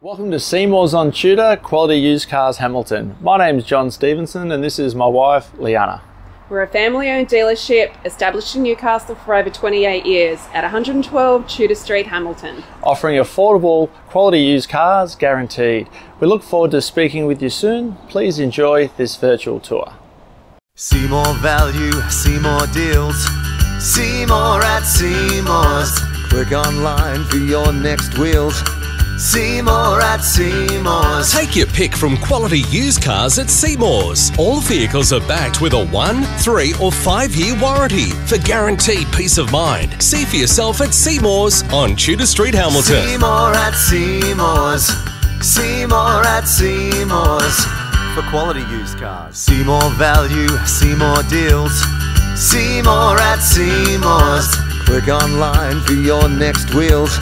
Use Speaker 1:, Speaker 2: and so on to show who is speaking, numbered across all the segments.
Speaker 1: Welcome to Seymour's on Tudor, Quality Used Cars Hamilton. My name's John Stevenson and this is my wife, Liana.
Speaker 2: We're a family-owned dealership established in Newcastle for over 28 years at 112 Tudor Street, Hamilton.
Speaker 1: Offering affordable, quality used cars guaranteed. We look forward to speaking with you soon. Please enjoy this virtual tour.
Speaker 3: See more value, see more deals. See more at Seymour's. Click online for your next wheels. See more at Seymour's.
Speaker 4: Take your pick from quality used cars at Seymour's. All vehicles are backed with a 1, 3 or 5 year warranty for guaranteed peace of mind. See for yourself at Seymour's on Tudor Street, Hamilton.
Speaker 3: See more at Seymour's. See more at Seymour's. For quality used cars. See more value, see more deals. See more at Seymour's. Click online for your next wheels.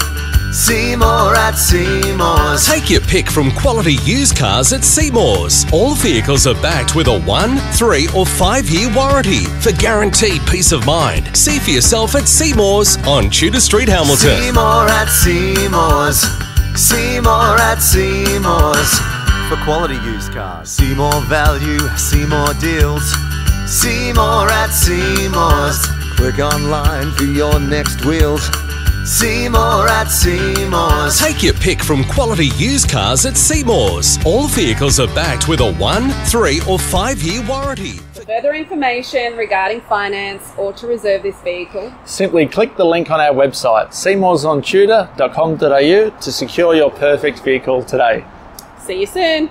Speaker 3: See more at Seymour's.
Speaker 4: Take your pick from quality used cars at Seymour's. All vehicles are backed with a 1, 3 or 5 year warranty for guaranteed peace of mind. See for yourself at Seymour's on Tudor Street, Hamilton.
Speaker 3: See more at Seymour's. See more at Seymour's. For quality used cars. See more value, see more deals. See more at Seymour's. Click online for your next wheels. See more at Seymour's.
Speaker 4: Take your pick from quality used cars at Seymour's. All vehicles are backed with a 1, 3 or 5 year warranty.
Speaker 2: For further information regarding finance or to reserve this vehicle,
Speaker 1: Simply click the link on our website, seymoursontudor.com.au, to secure your perfect vehicle today.
Speaker 2: see you soon.